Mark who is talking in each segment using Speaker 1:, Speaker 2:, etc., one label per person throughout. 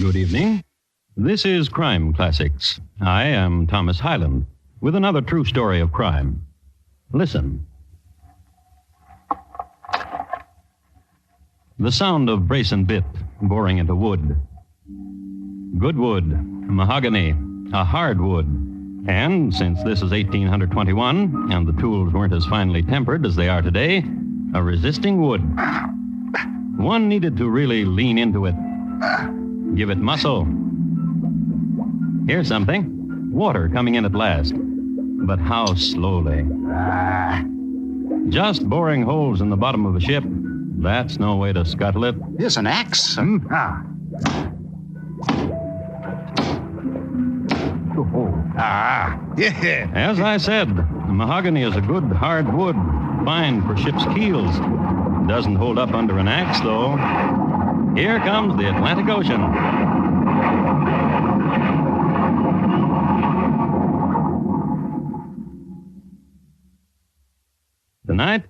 Speaker 1: Good evening. This is Crime Classics. I am Thomas Hyland with another true story of crime. Listen. The sound of brace and bit boring into wood. Good wood, mahogany, a hard wood. And since this is 1821 and the tools weren't as finely tempered as they are today, a resisting wood. One needed to really lean into it. Give it muscle. Here's something. Water coming in at last. But how slowly. Just boring holes in the bottom of a ship. That's no way to scuttle it.
Speaker 2: Here's an axe.
Speaker 3: Yeah.
Speaker 1: As I said, mahogany is a good, hard wood, fine for ship's keels. Doesn't hold up under an axe, though. Here comes the Atlantic Ocean. Tonight,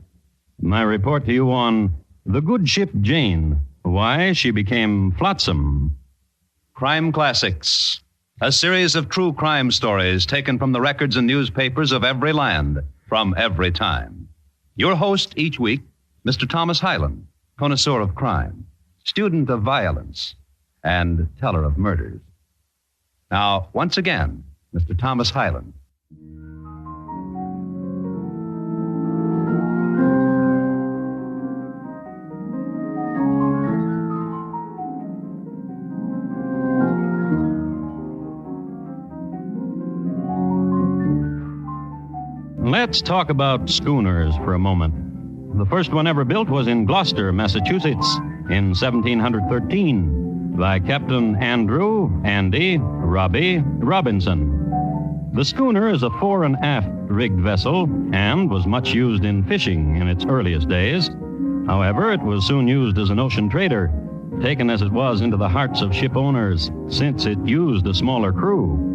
Speaker 1: my report to you on the good ship Jane, why she became flotsam.
Speaker 4: Crime Classics, a series of true crime stories taken from the records and newspapers of every land, from every time. Your host each week, Mr. Thomas Hyland, connoisseur of crime, student of violence, and teller of murders. Now, once again, Mr. Thomas Hyland.
Speaker 1: Let's talk about schooners for a moment. The first one ever built was in Gloucester, Massachusetts, in 1713 by Captain Andrew Robbie Robinson. The schooner is a fore and aft rigged vessel and was much used in fishing in its earliest days. However, it was soon used as an ocean trader, taken as it was into the hearts of ship owners, since it used a smaller crew.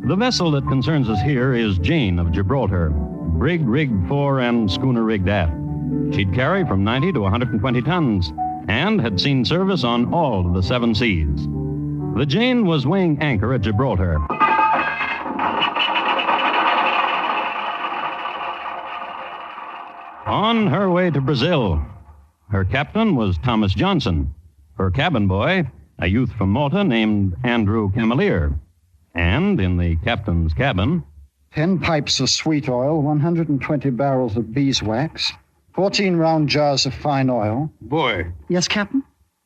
Speaker 1: The vessel that concerns us here is Jane of Gibraltar, brig-rigged fore and schooner-rigged aft. She'd carry from 90 to 120 tons and had seen service on all of the 7 seas. The Jane was weighing anchor at Gibraltar. On her way to Brazil. Her captain was Thomas Johnson. Her cabin boy, a youth from Malta named Andrew Camelier. And in the captain's cabin,
Speaker 2: 10 pipes of sweet oil, 120 barrels of beeswax, 14 round jars of fine oil.
Speaker 3: Boy,
Speaker 2: Yes, Captain?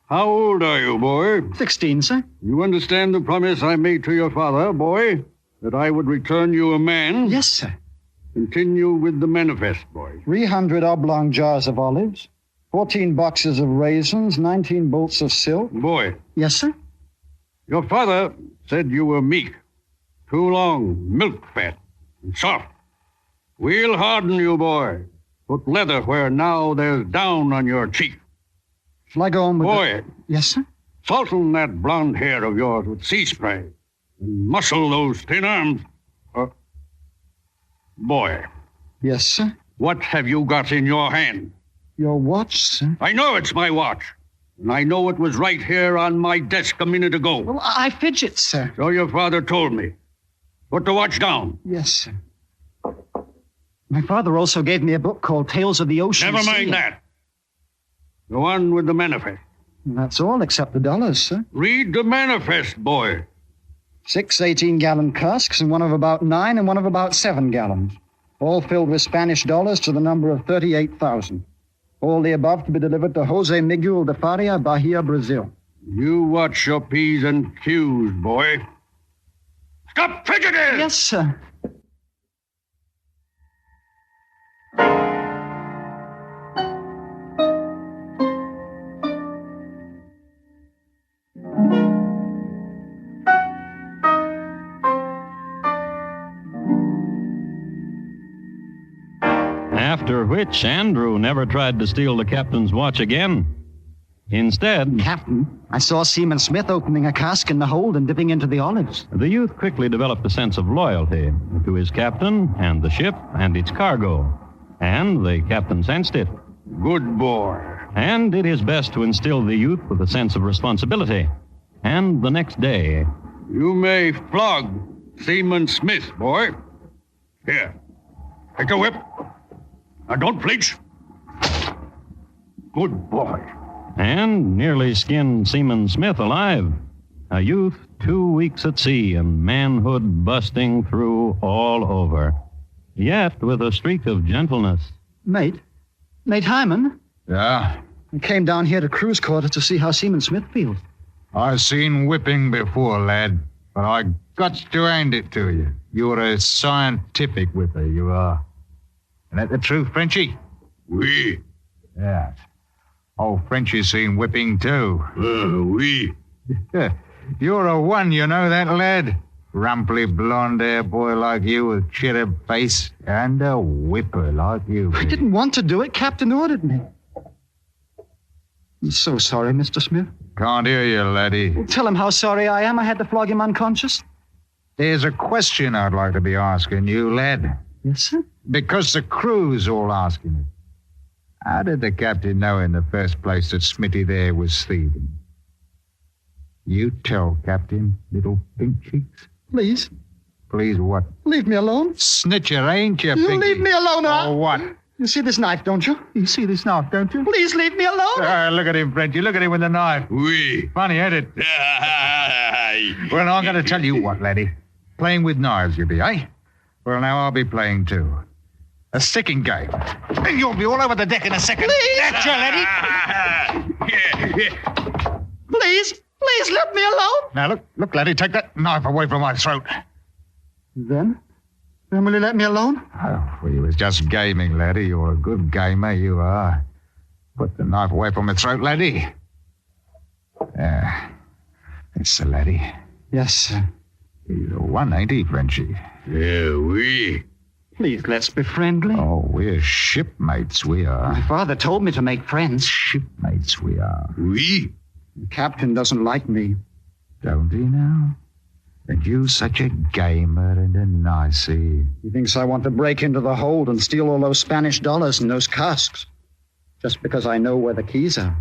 Speaker 3: how old are you, boy?
Speaker 2: 16, sir.
Speaker 3: You understand the promise I made to your father, boy? That I would return you a man?
Speaker 2: Yes, sir.
Speaker 3: Continue with the manifest, boy.
Speaker 2: 300 oblong jars of olives, 14 boxes of raisins, 19 bolts of silk.
Speaker 3: Boy,
Speaker 2: Yes, sir.
Speaker 3: your father said you were meek, too long, milk fat, and soft. We'll harden you, boy. Put leather where now there's down on your cheek.
Speaker 2: Shall I go on with
Speaker 3: Boy,
Speaker 2: Yes, sir.
Speaker 3: soften that blonde hair of yours with sea spray and muscle those thin arms. Boy,
Speaker 2: Yes, sir.
Speaker 3: what have you got in your hand?
Speaker 2: Your watch, sir.
Speaker 3: I know it's my watch, and I know it was right here on my desk a minute ago.
Speaker 2: Well, I fidget, sir.
Speaker 3: So your father told me. Put the watch down.
Speaker 2: Yes, sir. My father also gave me a book called Tales of the Ocean
Speaker 3: Never
Speaker 2: Sea.
Speaker 3: mind that. Go on with the manifest.
Speaker 2: That's all except the dollars, sir.
Speaker 3: Read the manifest, boy.
Speaker 2: 6 18-gallon casks and one of about 9 and one of about 7 gallons. All filled with Spanish dollars to the number of 38,000. All the above to be delivered to Jose Miguel de Faria, Bahia, Brazil.
Speaker 3: You watch your P's and Q's, boy. Stop fidgeting!
Speaker 2: Yes, sir.
Speaker 1: after which Andrew never tried to steal the captain's watch again. Instead,
Speaker 2: Captain, I saw Seaman Smith opening a cask in the hold and dipping into the olives.
Speaker 1: the youth quickly developed a sense of loyalty to his captain and the ship and its cargo. And the captain sensed it,
Speaker 3: Good boy.
Speaker 1: and did his best to instill the youth with a sense of responsibility. And the next day,
Speaker 3: You may flog Seaman Smith, boy. Here, take a whip. Now don't flinch. Good boy.
Speaker 1: and nearly skinned Seaman Smith alive. A youth 2 weeks at sea and manhood busting through all over. Yet with a streak of gentleness.
Speaker 2: Mate Hyman,
Speaker 5: Yeah?
Speaker 2: I came down here to cruise quarters to see how Seaman Smith feels.
Speaker 5: I've seen whipping before, lad, but I got to hand it to you. You're a scientific whipper, you are. Isn't that the truth, Frenchie?
Speaker 3: Oui.
Speaker 5: Yeah. Oh, Frenchie's seen whipping, too.
Speaker 3: Oui.
Speaker 5: You're a one, you know that, lad? Rumply blonde-hair boy like you with cherub face and a whipper like you.
Speaker 2: I didn't want to do it. Captain ordered me. I'm so sorry, Mr. Smith.
Speaker 5: Can't hear you, laddie.
Speaker 2: Well, tell him how sorry I am I had to flog him unconscious.
Speaker 5: There's a question I'd like to be asking you, lad.
Speaker 2: Yes, sir?
Speaker 5: Because the crew's all asking it. How did the captain know in the first place that Smitty there was thieving? You tell, Captain, little pink cheeks.
Speaker 2: Please,
Speaker 5: Please what?
Speaker 2: leave me alone.
Speaker 5: Snitcher, ain't you,
Speaker 2: You
Speaker 5: Pinky?
Speaker 2: leave me alone,
Speaker 5: Oh, what?
Speaker 2: You see this knife, don't you?
Speaker 5: You see this knife, don't you?
Speaker 2: Please leave me alone.
Speaker 5: Look at him, Frenchie. Look at him with the knife.
Speaker 3: Oui.
Speaker 5: Funny, ain't it? Well, I'm going to tell you what, laddie. Playing with knives you be, eh? Well, now I'll be playing, too. A sticking game. And you'll be all over the deck in a second.
Speaker 2: Please.
Speaker 5: That's you, laddie.
Speaker 2: Please let me alone.
Speaker 5: Now, look, laddie, take that knife away from my throat.
Speaker 2: Then will you let me alone?
Speaker 5: Oh, well, you was just gaming, laddie. You're a good gamer, you are. Put the knife away from my throat, laddie. It's the laddie.
Speaker 2: Yes, sir.
Speaker 5: He's a one, ain't he, Frenchie?
Speaker 3: Oui.
Speaker 2: Please, let's be friendly.
Speaker 5: Oh, we're shipmates, we are.
Speaker 2: My father told me to make friends.
Speaker 5: Shipmates, we are.
Speaker 3: Oui.
Speaker 2: The captain doesn't like me.
Speaker 5: Don't he now? And you such a gamer and a nicey.
Speaker 2: He thinks I want to break into the hold and steal all those Spanish dollars and those casks. Just because I know where the keys are.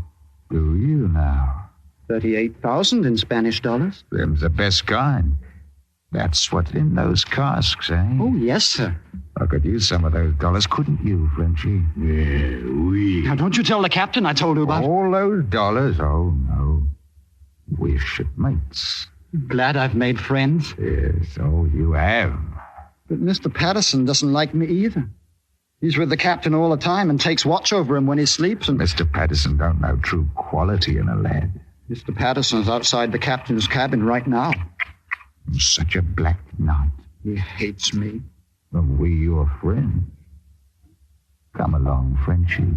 Speaker 5: Do you now?
Speaker 2: 38,000 in Spanish dollars.
Speaker 5: Them's the best kind. That's what's in those casks, eh?
Speaker 2: Oh, yes, sir.
Speaker 5: I could use some of those dollars, couldn't you, Frenchie?
Speaker 3: Oui.
Speaker 2: Now, don't you tell the captain I told you about.
Speaker 5: All those dollars? Oh, no. We're shipmates.
Speaker 2: Glad I've made friends.
Speaker 5: Yes, oh, you have.
Speaker 2: But Mr. Patterson doesn't like me either. He's with the captain all the time and takes watch over him when he sleeps. And
Speaker 5: Mr. Patterson don't know true quality in a lad.
Speaker 2: Mr. Patterson's outside the captain's cabin right now.
Speaker 5: Such a black night.
Speaker 2: He hates me.
Speaker 5: And we your friends. Come along, Frenchie.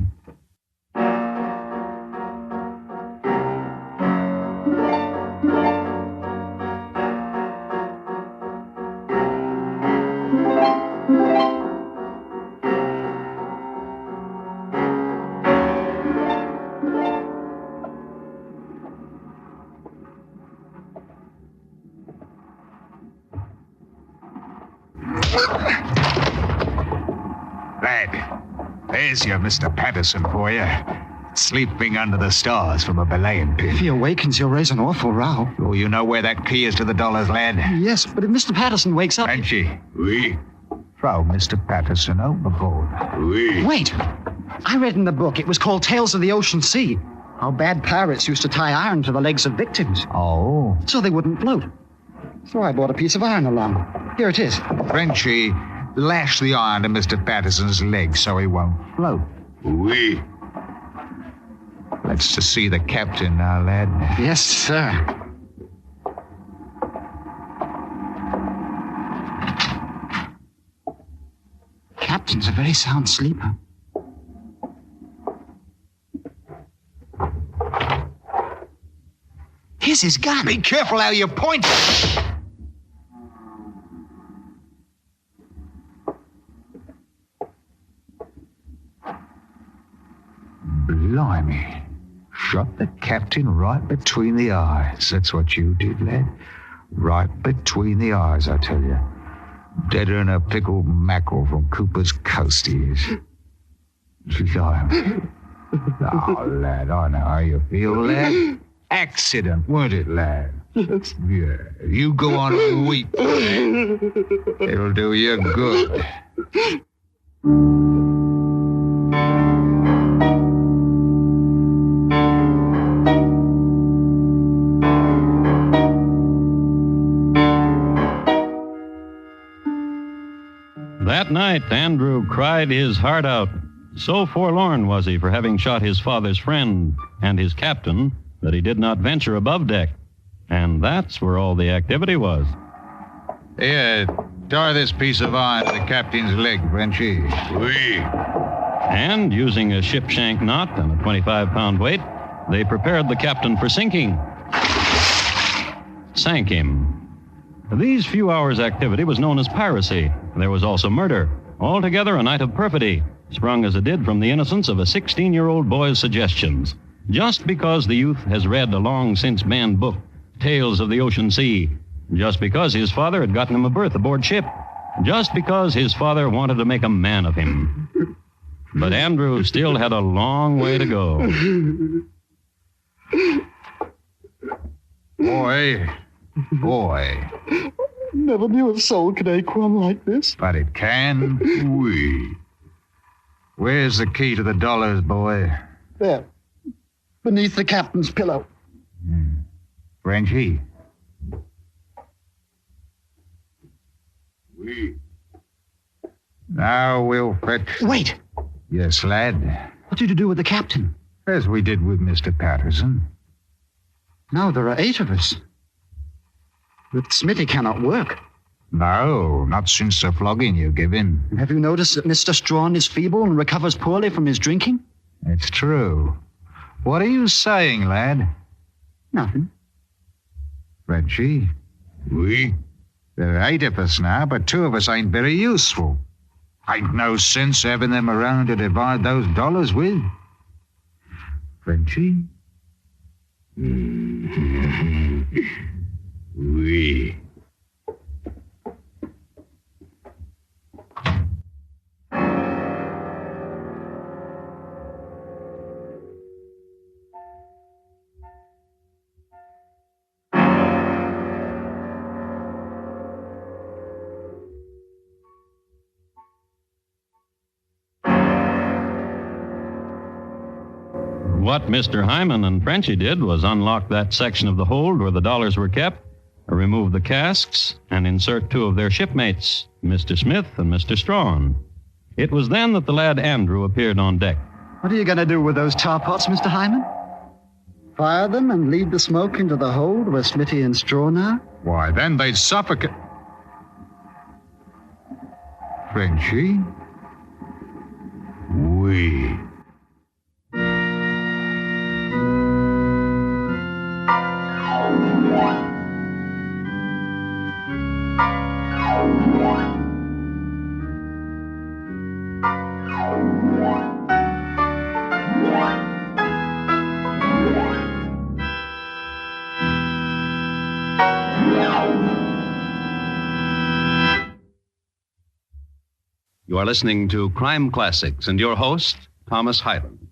Speaker 5: Lad, there's your Mr. Patterson for you. Sleeping under the stars from a belaying pin.
Speaker 2: If he awakens, he'll raise an awful row.
Speaker 5: Oh, you know where that key is to the dollars, lad?
Speaker 2: Yes, but if Mr. Patterson wakes up...
Speaker 5: Frenchie,
Speaker 3: Oui.
Speaker 5: throw Mr. Patterson overboard.
Speaker 3: Oui.
Speaker 2: Wait! I read in the book it was called Tales of the Ocean Sea. How bad pirates used to tie iron to the legs of victims
Speaker 5: Oh.
Speaker 2: so they wouldn't float. So I bought a piece of iron along. Here it is.
Speaker 5: Frenchie, lash the iron to Mr. Patterson's leg so he won't float.
Speaker 3: Oui.
Speaker 5: Let's to see the captain now, lad.
Speaker 2: Yes, sir. Captain's a very sound sleeper. Here's his gun.
Speaker 5: Be careful how you point. Blimey. Shot the captain right between the eyes. That's what you did, lad. Right between the eyes, I tell you. Deader than a pickled mackerel from Cooper's Coast he is. Blimey. Oh, lad, I know how you feel, lad. accident, weren't it, lad? Yes. Yeah. You go on and weep. It'll do you good.
Speaker 1: That night, Andrew cried his heart out. So forlorn was he for having shot his father's friend and his captain that he did not venture above deck. And that's where all the activity was.
Speaker 5: Here, tie this piece of iron to the captain's leg, Frenchy.
Speaker 3: Oui.
Speaker 1: And using a ship shank knot and a 25-pound weight, they prepared the captain for sinking. Sank him. These few hours' activity was known as piracy. There was also murder. Altogether a night of perfidy, sprung as it did from the innocence of a 16-year-old boy's suggestions. Just because the youth has read a long-since banned book, Tales of the Ocean Sea. Just because his father had gotten him a berth aboard ship. Just because his father wanted to make a man of him. But Andrew still had a long way to go.
Speaker 5: Boy.
Speaker 2: Never knew a soul could ache one like this.
Speaker 5: But it can.
Speaker 3: Oui.
Speaker 5: Where's the key to the dollars, boy?
Speaker 2: There. Beneath the captain's pillow.
Speaker 5: Frenchy.
Speaker 3: Oui.
Speaker 5: Now we'll fetch...
Speaker 2: Wait.
Speaker 5: Yes, lad.
Speaker 2: What did you do with the captain?
Speaker 5: As we did with Mr. Patterson.
Speaker 2: Now there are 8 of us. But Smitty cannot work.
Speaker 5: No, not since the flogging you give him.
Speaker 2: Have you noticed that Mr. Strawn is feeble and recovers poorly from his drinking?
Speaker 5: It's true. What are you saying, lad?
Speaker 2: Nothing.
Speaker 5: Frenchy,
Speaker 3: Oui.
Speaker 5: there are 8 of us now, but 2 of us ain't very useful. Ain't no sense having them around to divide those dollars with. Frenchy?
Speaker 3: Oui.
Speaker 1: What Mr. Hyman and Frenchy did was unlock that section of the hold where the dollars were kept, remove the casks, and insert 2 of their shipmates, Mr. Smith and Mr. Strawn. It was then that the lad Andrew appeared on deck.
Speaker 2: What are you going to do with those tar pots, Mr. Hyman? Fire them and lead the smoke into the hold where Smitty and Strawn are?
Speaker 5: Why, then they'd suffocate. Frenchy?
Speaker 3: Oui.
Speaker 4: You are listening to Crime Classics and your host, Thomas Hyland.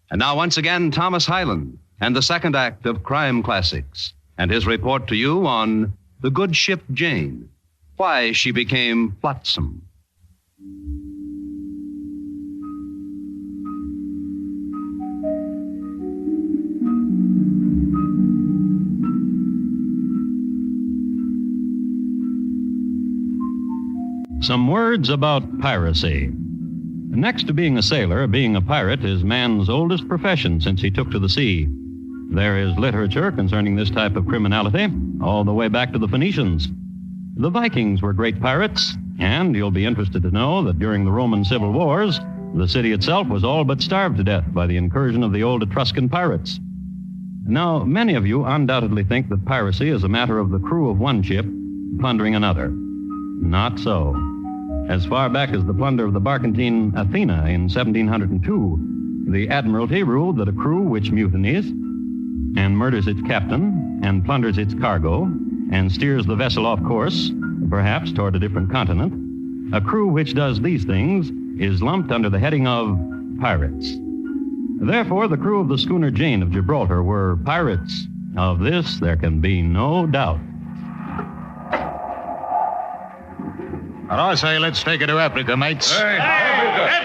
Speaker 4: And now, once again, Thomas Hyland and the second act of Crime Classics and his report to you on the good ship Jane, why she became flotsam.
Speaker 1: Some words about piracy. Next to being a sailor, being a pirate is man's oldest profession since he took to the sea. There is literature concerning this type of criminality all the way back to the Phoenicians. The Vikings were great pirates, and you'll be interested to know that during the Roman civil wars, the city itself was all but starved to death by the incursion of the old Etruscan pirates. Now, many of you undoubtedly think that piracy is a matter of the crew of one ship plundering another. Not so. As far back as the plunder of the barkentine Athena in 1702, the Admiralty ruled that a crew which mutinies and murders its captain and plunders its cargo and steers the vessel off course, perhaps toward a different continent, a crew which does these things is lumped under the heading of pirates. Therefore, the crew of the schooner Jane of Gibraltar were pirates. Of this, there can be no doubt.
Speaker 5: And I say let's take it to Africa, mates.
Speaker 3: Africa!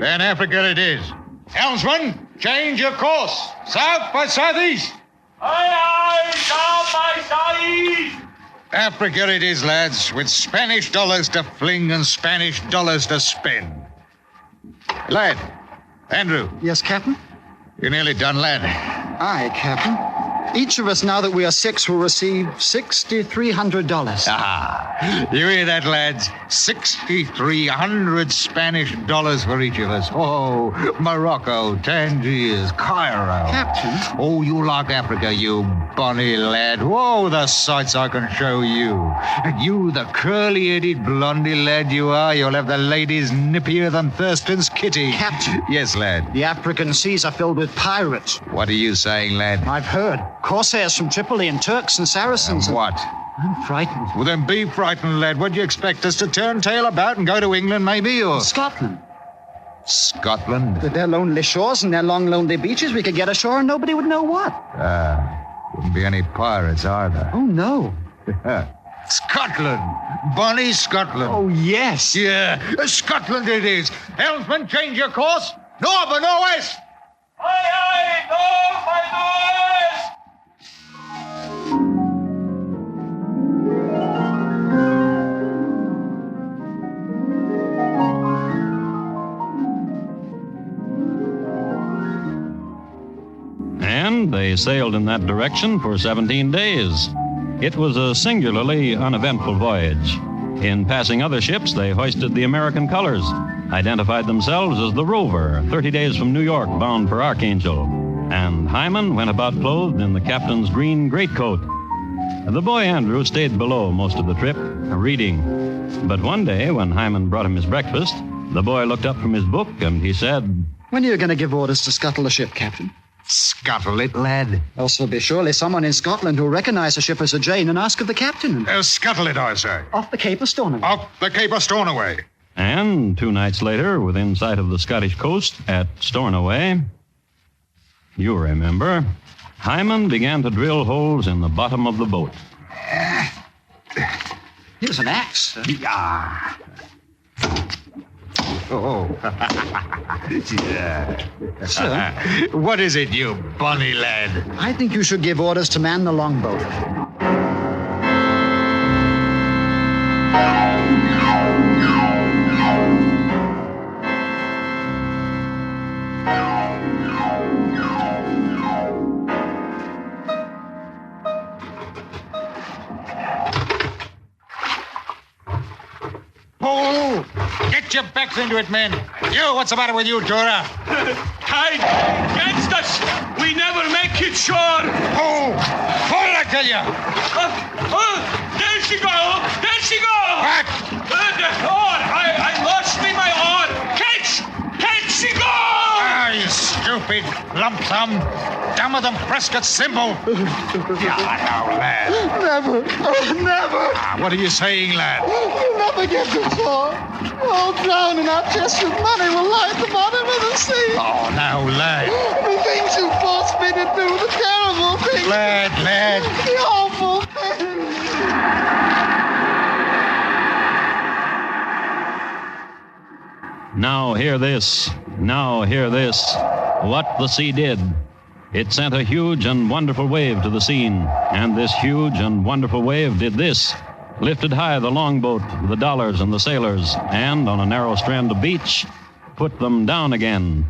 Speaker 5: Then Africa it is. Helmsman, change your course. South by southeast.
Speaker 6: Aye, south by southeast.
Speaker 5: Africa it is, lads, with Spanish dollars to fling and Spanish dollars to spend. Lad, Andrew,
Speaker 2: Yes, Captain?
Speaker 5: you're nearly done, lad.
Speaker 2: Aye, Captain. Each of us, now that we are 6, will receive $6,300.
Speaker 5: Ah, you hear that, lads? 6,300 Spanish dollars for each of us. Oh, Morocco, Tangiers, Cairo.
Speaker 2: Captain?
Speaker 5: Oh, you like Africa, you bonny lad. Whoa, the sights I can show you. And you, the curly-headed blondie lad you are, you'll have the ladies nippier than Thurston's kitty.
Speaker 2: Captain.
Speaker 5: Yes, lad.
Speaker 2: The African seas are filled with pirates.
Speaker 5: What are you saying, lad?
Speaker 2: I've heard. Corsairs from Tripoli and Turks and Saracens.
Speaker 5: What?
Speaker 2: I'm frightened.
Speaker 5: Well, then be frightened, lad. What do you expect us to turn tail about and go to England, maybe, or...
Speaker 2: Scotland.
Speaker 5: Scotland?
Speaker 2: With their lonely shores and their long, lonely beaches, we could get ashore and nobody would know what.
Speaker 5: Wouldn't be any pirates either.
Speaker 2: Oh, no.
Speaker 5: Scotland. Bonnie Scotland.
Speaker 2: Oh, yes.
Speaker 5: Yeah, Scotland it is. Helmsman, change your course. North or northwest?
Speaker 6: Aye, north by northwest.
Speaker 1: And they sailed in that direction for 17 days. It was a singularly uneventful voyage. In passing other ships, they hoisted the American colors, identified themselves as the Rover, 30 days from New York, bound for Archangel. And Hyman went about clothed in the captain's green greatcoat. The boy Andrew stayed below most of the trip, reading. But one day, when Hyman brought him his breakfast, the boy looked up from his book and he said,
Speaker 2: When are you going to give orders to scuttle the ship, Captain?
Speaker 5: Scuttle it, lad.
Speaker 2: Else there'll be surely someone in Scotland who'll recognize the ship as a Jane and ask of the captain.
Speaker 5: Scuttle it, I say.
Speaker 2: Off the Cape of Stornoway.
Speaker 5: Up the Cape of Stornoway.
Speaker 1: And 2 nights later, within sight of the Scottish coast at Stornoway, you remember, Hyman began to drill holes in the bottom of the boat.
Speaker 2: Here's an axe.
Speaker 5: Yeah. Oh. Yeah.
Speaker 2: Sir,
Speaker 5: What is it, you bonny lad?
Speaker 2: I think you should give orders to man the longboat.
Speaker 5: Oh! Get your backs into it, men. You, what's the matter with you, Dora?
Speaker 6: Tide against us. We never make it shore.
Speaker 5: Oh! Hold, I tell you!
Speaker 6: There she go. There she go.
Speaker 5: Back!
Speaker 6: The oar. I lost me my oar. Catch. She go.
Speaker 5: Ah, you stupid lump thumb. Dumber than Prescott's cymbal. Yeah, now, lad.
Speaker 2: Never. Oh, never.
Speaker 5: Ah, what are you saying, lad?
Speaker 2: You'll never get to shore. I'll drown in our chest with money will lie at the bottom of the sea.
Speaker 5: Oh, now, lad.
Speaker 2: The things you forced me to do, the terrible things.
Speaker 5: Lad.
Speaker 2: The awful things.
Speaker 1: Now hear this. What the sea did. It sent a huge and wonderful wave to the scene, and this huge and wonderful wave did this. Lifted high the longboat, the dollars, and the sailors, and on a narrow strand of beach, put them down again.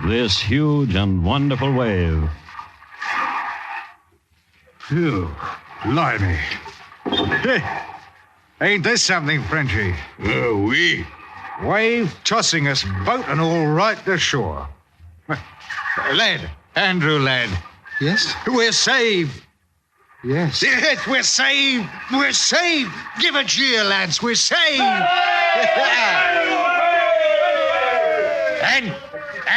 Speaker 1: This huge and wonderful wave.
Speaker 5: Phew, blimey. Hey, ain't this something, Frenchy?
Speaker 3: Oui.
Speaker 5: Wave tossing us boat and all right to shore. Lad, Andrew, lad,
Speaker 2: Yes?
Speaker 5: we're saved.
Speaker 2: Yes.
Speaker 5: Yes, we're saved. We're saved. Give a cheer, lads. We're saved.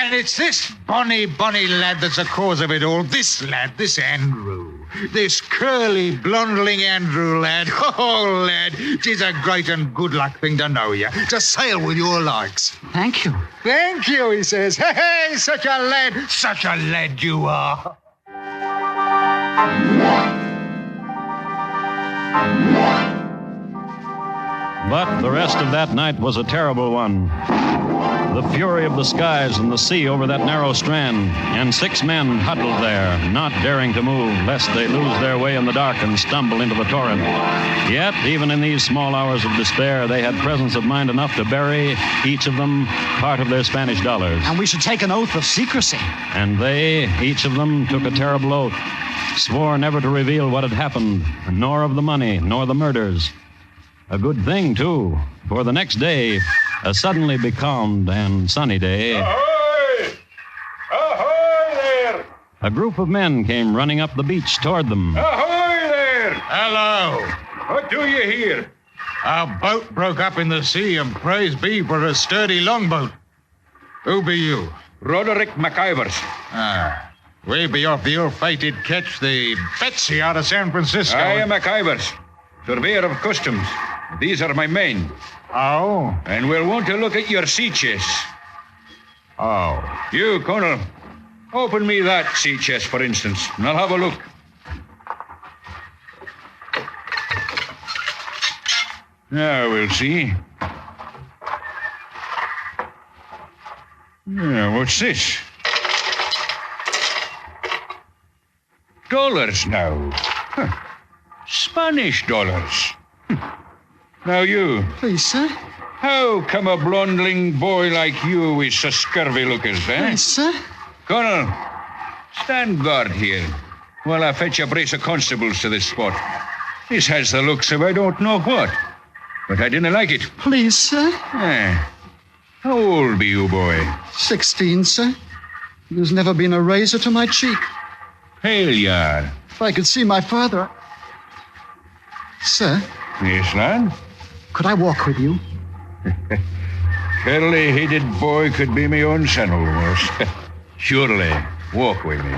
Speaker 5: And it's this bonny lad that's the cause of it all. This lad, this Andrew. This curly, blondling Andrew lad. Oh, lad, 'tis a great and good luck thing to know you. To sail with your likes.
Speaker 2: Thank you.
Speaker 5: Thank you, he says. Hey, such a lad you are.
Speaker 1: But the rest of that night was a terrible one. The fury of the skies and the sea over that narrow strand, and 6 men huddled there, not daring to move, lest they lose their way in the dark and stumble into the torrent. Yet, even in these small hours of despair, they had presence of mind enough to bury, each of them, part of their Spanish dollars.
Speaker 2: And we should take an oath of secrecy.
Speaker 1: And they, each of them, took a terrible oath, swore never to reveal what had happened, nor of the money, nor the murders. A good thing, too, for the next day, a suddenly becalmed and sunny day,
Speaker 6: Ahoy! Ahoy there!
Speaker 1: a group of men came running up the beach toward them.
Speaker 6: Ahoy there!
Speaker 5: Hello.
Speaker 6: What do you hear?
Speaker 5: Our boat broke up in the sea, and praise be for a sturdy longboat. Who be you?
Speaker 6: Roderick McIvers.
Speaker 5: We be off the ill-fated ketch, the Betsy, out of San Francisco.
Speaker 6: I am McIvers, surveyor of customs. These are my men,
Speaker 5: Oh?
Speaker 6: and we'll want to look at your sea chest.
Speaker 5: Oh.
Speaker 6: You, Colonel, open me that sea chest, for instance, and I'll have a look. Now we'll see. Yeah, what's this? Dollars now. Huh. Spanish dollars. Now you,
Speaker 2: Please, sir.
Speaker 6: how come a blondling boy like you is so scurvy lookers, eh?
Speaker 2: Please, sir.
Speaker 6: Colonel, stand guard here while I fetch a brace of constables to this spot. This has the looks of I don't know what, but I didn't like it.
Speaker 2: Please, sir.
Speaker 6: How old be you, boy?
Speaker 2: 16, sir. There's never been a razor to my cheek.
Speaker 6: Pale you are.
Speaker 2: If I could see my father... Sir,
Speaker 6: Yes, lad?
Speaker 2: could I walk with you?
Speaker 6: Curly-headed boy could be my own son almost. Surely, walk with me.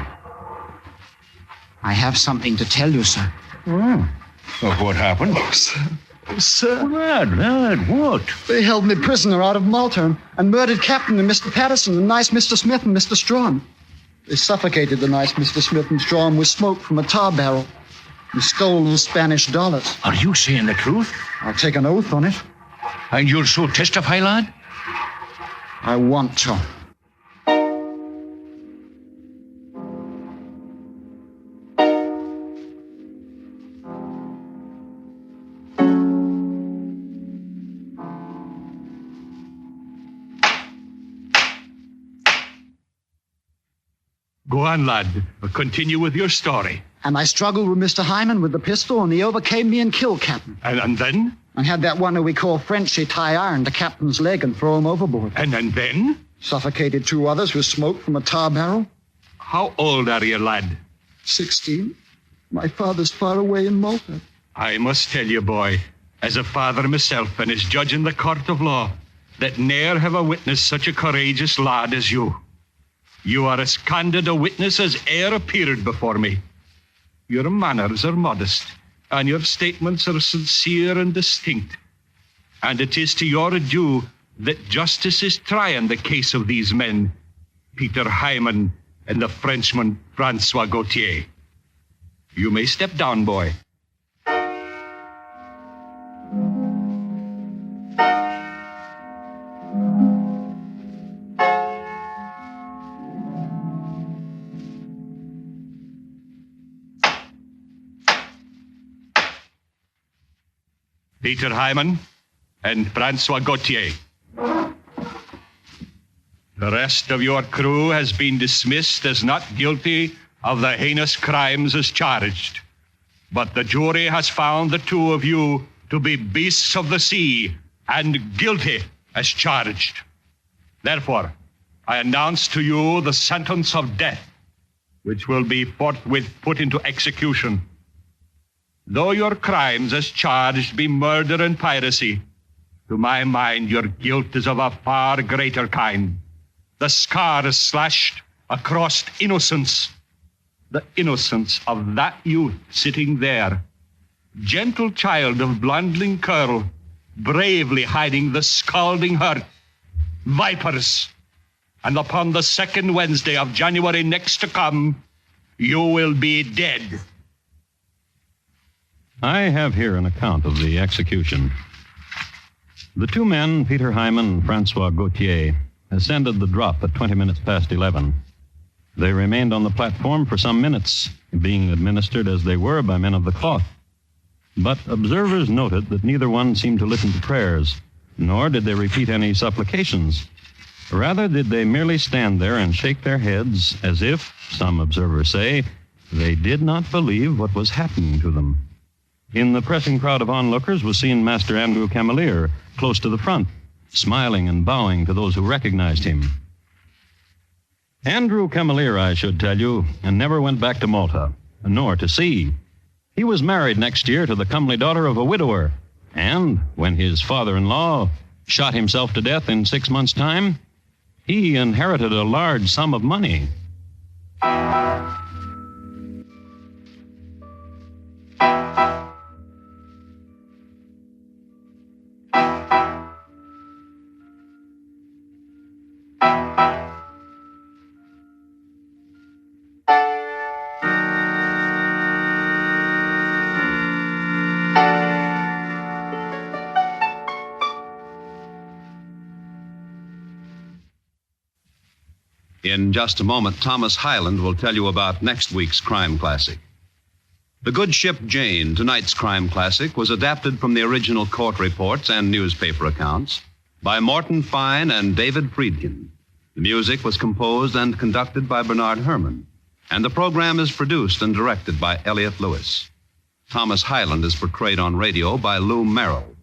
Speaker 2: I have something to tell you, sir.
Speaker 6: Of what happened?
Speaker 2: Sir,
Speaker 6: Lad, what?
Speaker 2: they held me prisoner out of Malta and murdered Captain and Mr. Patterson and nice Mr. Smith and Mr. Strawn. They suffocated the nice Mr. Smith and Strawn with smoke from a tar barrel. They stole those Spanish dollars.
Speaker 6: Are you saying the truth?
Speaker 2: I'll take an oath on it.
Speaker 6: And you'll so testify, lad?
Speaker 2: I want to.
Speaker 7: Go on, lad. Continue with your story.
Speaker 2: And I struggled with Mr. Hyman with the pistol, and he overcame me and killed Captain.
Speaker 7: And then?
Speaker 2: And had that one who we call Frenchy tie iron to Captain's leg and throw him overboard.
Speaker 7: And then?
Speaker 2: Suffocated 2 others with smoke from a tar barrel.
Speaker 7: How old are you, lad?
Speaker 2: 16. My father's far away in Malta.
Speaker 7: I must tell you, boy, as a father myself and as judge in the court of law, that ne'er have I witnessed such a courageous lad as you. You are as candid a witness as e'er appeared before me. Your manners are modest, and your statements are sincere and distinct. And it is to your due that justice is trying the case of these men, Peter Hyman and the Frenchman Francois Gautier. You may step down, boy. Peter Hyman and Francois Gautier. The rest of your crew has been dismissed as not guilty of the heinous crimes as charged. But the jury has found the 2 of you to be beasts of the sea and guilty as charged. Therefore, I announce to you the sentence of death, which will be forthwith put into execution. Though your crimes as charged be murder and piracy, to my mind your guilt is of a far greater kind. The scar is slashed across innocence. The innocence of that youth sitting there. Gentle child of blondling curl, bravely hiding the scalding hurt. Vipers. And upon the second Wednesday of January next to come, you will be dead.
Speaker 1: I have here an account of the execution. The two men, Peter Hyman and Francois Gautier, ascended the drop at 20 minutes past 11. They remained on the platform for some minutes, being administered as they were by men of the cloth. But observers noted that neither one seemed to listen to prayers, nor did they repeat any supplications. Rather did they merely stand there and shake their heads as if, some observers say, they did not believe what was happening to them. In the pressing crowd of onlookers was seen Master Andrew Camelier, close to the front, smiling and bowing to those who recognized him. Andrew Camelier, I should tell you, never went back to Malta, nor to sea. He was married next year to the comely daughter of a widower, and when his father-in-law shot himself to death in 6 months' time, he inherited a large sum of money.
Speaker 4: In just a moment, Thomas Hyland will tell you about next week's crime classic. The Good Ship Jane, tonight's crime classic, was adapted from the original court reports and newspaper accounts by Morton Fine and David Friedkin. The music was composed and conducted by Bernard Herrmann, and the program is produced and directed by Elliott Lewis. Thomas Hyland is portrayed on radio by Lou Merrill.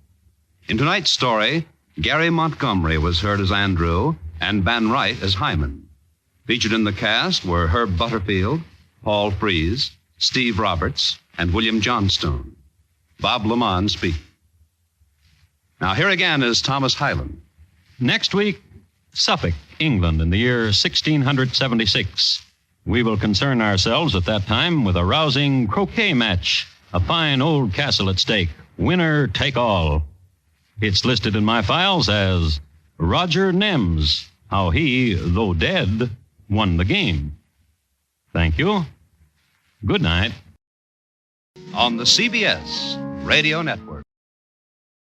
Speaker 4: In tonight's story, Gary Montgomery was heard as Andrew and Van Wright as Hyman. Featured in the cast were Herb Butterfield, Paul Frees, Steve Roberts, and William Johnstone. Bob Lamont speaking. Now, here again is Thomas Hyland.
Speaker 1: Next week, Suffolk, England, in the year 1676. We will concern ourselves at that time with a rousing croquet match, a fine old castle at stake, winner take all. It's listed in my files as Roger Nems, how he, though dead, won the game. Thank you. Good night.
Speaker 4: On the CBS Radio Network.